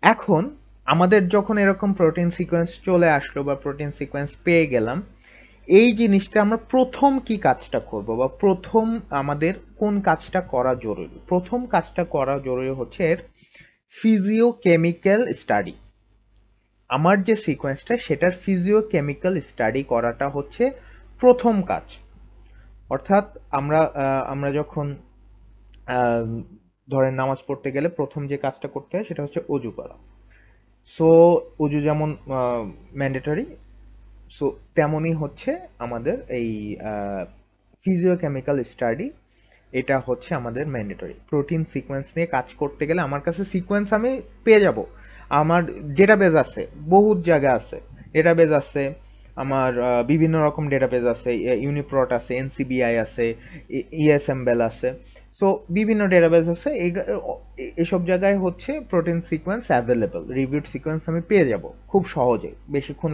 এখন আমাদের যখন এরকম প্রোটিন সিকোয়েন্স চলে আসলো বা প্রোটিন সিকোয়েন্স পেয়ে গেলাম, এই জিনিসটা আমরা প্রথম কি কাজটা করব বা প্রথম আমাদের কোন কাজটা করা জরুরি? প্রথম কাজটা করা জরুরি হচ্ছে এর ফিজিওকেমিক্যাল স্টাডি। আমার যে সিকোয়েন্সটা সেটার ফিজিওকেমিক্যাল স্টাডি করাটা হচ্ছে প্রথম কাজ। অর্থাৎ আমরা যখন আহ, ধরেন নামাজ পড়তে গেলে প্রথম যে কাজটা করতে হয় সেটা হচ্ছে অজু করা। সো অজু যেমন ম্যান্ডেটরি, সো তেমনই হচ্ছে আমাদের এই ফিজিওকেমিক্যাল স্টাডি, এটা হচ্ছে আমাদের ম্যান্ডেটরি। প্রোটিন সিকোয়েন্স নিয়ে কাজ করতে গেলে আমার কাছে সিকোয়েন্স আমি পেয়ে যাব, আমার ডেটাবেজ আছে, বহুত জায়গা আছে, ডেটাবেজ আছে আমার, বিভিন্ন রকম ডেটাবেজ আছে, ইউনিপ্রট আছে, এনসিবিআই আছে, ইএসএমবেল আছে। সো বিভিন্ন ডেটাবেজ আছে, এসব জায়গায় হচ্ছে protein sequence available, reviewed sequence আমি পেয়ে যাব খুব সহজে, বেশিক্ষণ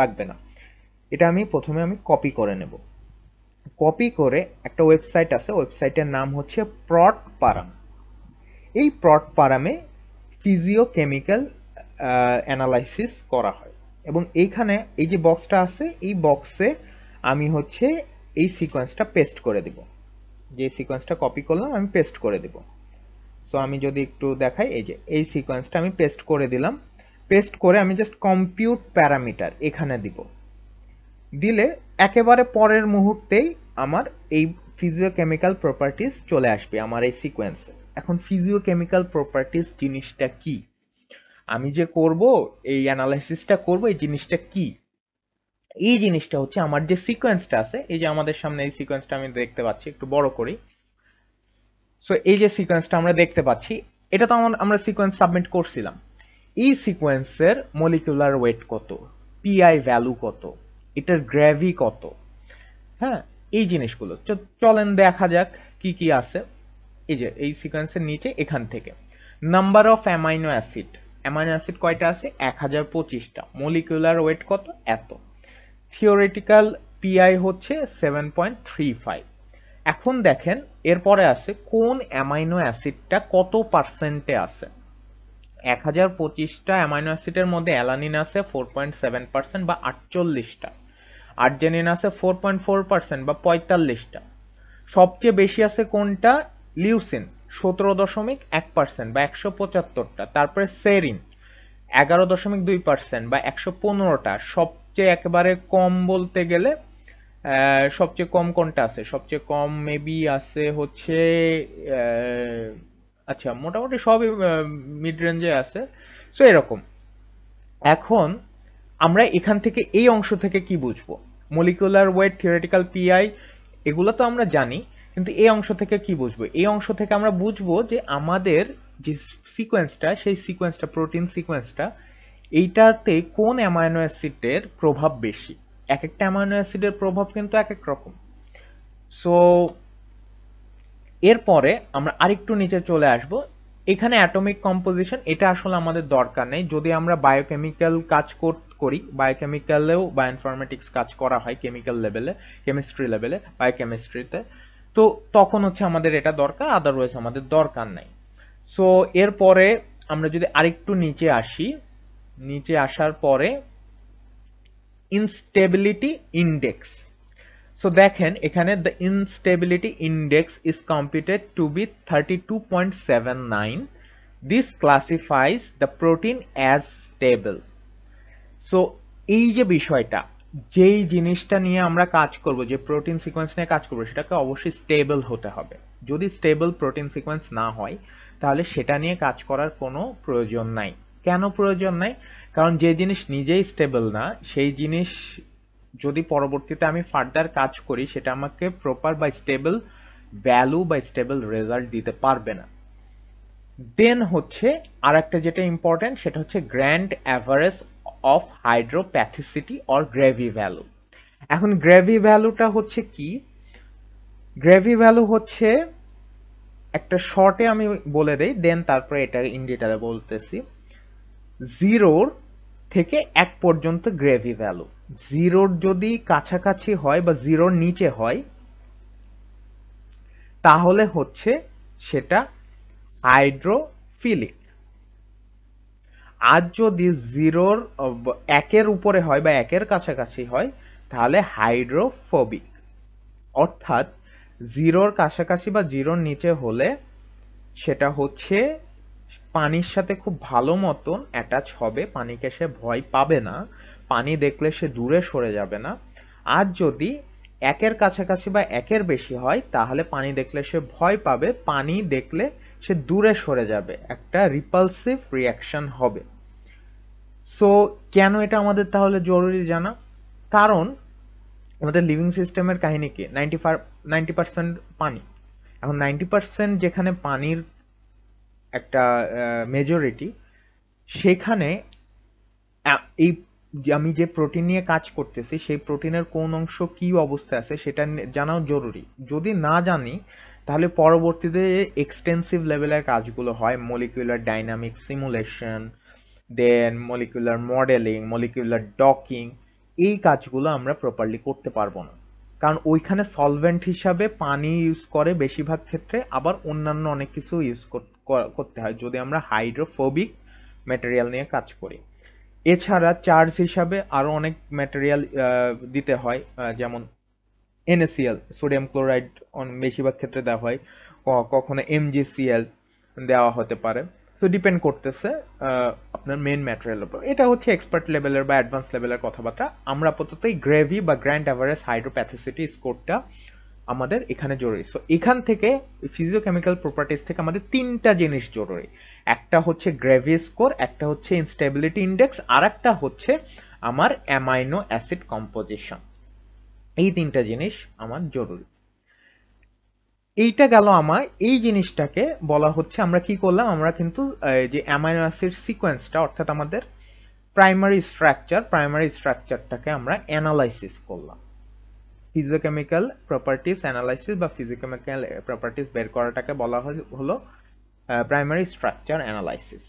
লাগবে না। এটা প্রথমে আমি কপি করে নেব। কপি করে একটা ওয়েবসাইট আছে, ওয়েবসাইটের নাম হচ্ছে প্রট পারাম। এই প্রট পারামে ফিজিওকেমিক্যাল অ্যানালাইসিস করা হয়, এবং এইখানে এই যে বক্সটা আছে এই বক্সে আমি হচ্ছে এই সিকোয়েন্সটা পেস্ট করে দিব। যে সিকোয়েন্সটা কপি করলাম আমি পেস্ট করে দিব। সো আমি যদি একটু দেখাই, এই যে এই সিকোয়েন্সটা আমি পেস্ট করে দিলাম। পেস্ট করে আমি জাস্ট কম্পিউট প্যারামিটার এখানে দিব। দিলে একেবারে পরের মুহূর্তেই আমার এই ফিজিওকেমিক্যাল প্রপার্টিজ চলে আসবে আমার এই সিকোয়েন্সে। এখন ফিজিওকেমিক্যাল প্রপার্টিজ জিনিসটা কি, আমি যে করব এই অ্যানালাইসিসটা করব, এই জিনিসটা কি? এই জিনিসটা হচ্ছে আমার যে সিকোয়েন্সটা আছে, এই যে আমাদের সামনে এই সিকোয়েন্সটা আমি দেখতে পাচ্ছি, একটু বড় করি। সো এই যে সিকোয়েন্সটা আমরা দেখতে পাচ্ছি, এটা তো আমরা সিকোয়েন্স সাবমিট করছিলাম। এই সিকোয়েন্সের মলিকুলার ওয়েট কত, পিআই ভ্যালু কত, এটার গ্র্যাভি কত, হ্যাঁ, এই জিনিসগুলো চলেন দেখা যাক কি কি আছে। এই যে এই সিকোয়েন্সের নিচে এখান থেকে number of amino acid, amino acid কয়টা আছে? 1025টা। মলিকুলার ওয়েট কত? এত। থিওরিটিক্যাল পিআই হচ্ছে 7.35। এখন দেখেন এরপরে আছে কোন অ্যামাইনো অ্যাসিডটা কত পার্সেন্টে আছে। 1025টা অ্যামাইনো অ্যাসিডের মধ্যে অ্যালানিন আছে 4.7% বা 48টা, আর্জেনিন আছে 4.4% বা 45টা। সবচেয়ে বেশি আছে কোনটা? লিউসিন 17.1% বা 175টা। তারপরে সেরিন 11.2% বা 115টা। সবচেয়ে একেবারে কম বলতে গেলে সবচেয়ে কম কোনটা আছে? সবচেয়ে কম মেবি আছে হচ্ছে আচ্ছা, মোটামুটি সবই মিড রেঞ্জে আছে। সো এরকম। এখন আমরা এখান থেকে এই অংশ থেকে কি বুঝবো? মলিকুলার ওয়েট, থিওরিটিক্যাল পিআই, এগুলো তো আমরা জানি, কিন্তু এই অংশ থেকে কি বুঝবো? এই অংশ থেকে আমরা বুঝবো যে আমাদের যে সিকোয়েন্সটা, সেই সিকোয়েন্সটা, প্রোটিন সিকোয়েন্সটা, এইটাতে কোন অ্যামাইনো অ্যাসিডের প্রভাব বেশি। এক একটা অ্যামাইনো অ্যাসিডের প্রভাব কিন্তু এক এক রকম। সো এরপরে আমরা আরেকটু নিচে চলে আসব। এখানে অ্যাটমিক কম্পোজিশন, এটা আসলে আমাদের দরকার নেই। যদি আমরা বায়োকেমিক্যাল কাজ করি, বায়োকেমিক্যালেও বায়োইনফরমেটিক্স কাজ করা হয় কেমিক্যাল লেভেলে, কেমিস্ট্রি লেভেলে, বায়োকেমিস্ট্রিতে, তো তখন হচ্ছে আমাদের এটা দরকার, আদারওয়াইজ আমাদের দরকার নাই। সো এরপরে আমরা যদি আরেকটু নিচে আসি, নিচে আসার পরে ইনস্টেবিলিটি ইন্ডেক্স। সো দেখেন এখানে the instability index is computed to be 32.79. This classifies the protein as stable. So এই যে বিষয়টা, যেই জিনিসটা নিয়ে আমরা কাজ করব, যে প্রোটিন সিকোয়েন্স নিয়ে কাজ করব, সেটাকে অবশ্যই স্টেবল হতে হবে। যদি স্টেবল প্রোটিন সিকোয়েন্স না হয় তাহলে সেটা নিয়ে কাজ করার কোনো প্রয়োজন নাই। কেন প্রয়োজন নাই? কারণ যে জিনিস নিজেই স্টেবল না, সেই জিনিস যদি পরবর্তীতে আমি ফার্দার কাজ করি, সেটা আমাকে প্রপার বা স্টেবল ভ্যালু বা স্টেবল রেজাল্ট দিতে পারবে না। দেন হচ্ছে আর একটা যেটা ইম্পর্টেন্ট, সেটা হচ্ছে grand average of hydropathicity or gravy value. এখন গ্রেভি ভ্যালুটা হচ্ছে কি? গ্রেভি ভ্যালু হচ্ছে একটা শর্টে আমি বলে দেই, দেন তারপরে এটা ইন ডিটেলে বলতেছি। 0 থেকে 1 পর্যন্ত গ্রেভি ভ্যালু। 0 যদি কাছাকাছি হয় বা 0 নিচে হয় তাহলে হচ্ছে সেটা হাইড্রোফিলিক। আর যদি জিরোর একের উপরে হয় বা একের কাছাকাছি হয় তাহলে হাইড্রোফোবিক। অর্থাৎ জিরোর কাছাকাছি বা জিরোর নিচে হলে সেটা হচ্ছে পানির সাথে খুব ভালো মতন অ্যাটাচ হবে, পানিকে সে ভয় পাবে না, পানি দেখলে সে দূরে সরে যাবে না। আর যদি একের কাছাকাছি বা একের বেশি হয় তাহলে পানি দেখলে সে ভয় পাবে, পানি দেখলে সে দূরে সরে যাবে, একটা রিপালসিভ রিয়াকশন হবে। সো কেন এটা আমাদের তাহলে জরুরি জানা? কারণ আমাদের লিভিং সিস্টেমের কাহিনী কি, 90% পানি। এখন 90% যেখানে পানির একটা মেজরিটি, সেখানে এই যে আমি যে প্রোটিন নিয়ে কাজ করতেছি সেই প্রোটিনের কোন অংশ কি অবস্থায় আছে সেটা জানাও জরুরি। যদি না জানি তাহলে পরবর্তীতে এক্সটেন্সিভ লেভেলের কাজগুলো হয়, মলিকিউলার ডাইনামিক সিমুলেশন, দেন মলিকিউলার মডেলিং, মলিকিউলার ডকিং, এই কাজগুলো আমরা প্রপারলি করতে পারবো না। কারণ ওইখানে সলভেন্ট হিসাবে পানি ইউজ করে বেশিরভাগ ক্ষেত্রে, আবার অন্যান্য অনেক কিছু ইউজ করতে হয় যদি আমরা হাইড্রোফোবিক ম্যাটেরিয়াল নিয়ে কাজ করি। এছাড়া চার্জ হিসাবে আরও অনেক ম্যাটেরিয়াল দিতে হয়, যেমন NaCl, সোডিয়াম ক্লোরাইড বেশিরভাগ ক্ষেত্রে দেওয়া হয়, কখনো MgCl দেওয়া হতে পারে। তো ডিপেন্ড করতেছে আপনার মেন ম্যাটেরিয়ালের উপর। এটা হচ্ছে এক্সপার্ট লেভেলের বা অ্যাডভান্স লেভেলের কথাবার্তা। আমরা আপাতত এই গ্রেভি বা গ্র্যান্ড অ্যাভারেজ হাইড্রোপ্যাথিসিটি স্কোরটা আমাদের এখানে জরুরি। সো এখান থেকে ফিজিওকেমিক্যাল প্রপার্টিস থেকে আমাদের তিনটা জিনিস জরুরি। একটা হচ্ছে গ্রেভি স্কোর, একটা হচ্ছে ইনস্টেবিলিটি ইন্ডেক্স, আর একটা হচ্ছে আমার অ্যামাইনো অ্যাসিড কম্পোজিশন। এই তিনটা জিনিস আমার জরুরি। এইটা গেল আমার, এই জিনিসটাকে বলা হচ্ছে আমরা কি করলাম, আমরা কিন্তু যে অ্যামাইনো অ্যাসিড সিকোয়েন্সটা অর্থাৎ আমাদের প্রাইমারি স্ট্রাকচারটাকে আমরা অ্যানালাইসিস করলাম। ফিজিওকেমিক্যাল প্রপার্টিস অ্যানালাইসিস বা ফিজিওকেমিক্যাল প্রপার্টিস বের করাটাকে বলা হলো প্রাইমারি স্ট্রাকচার অ্যানালাইসিস।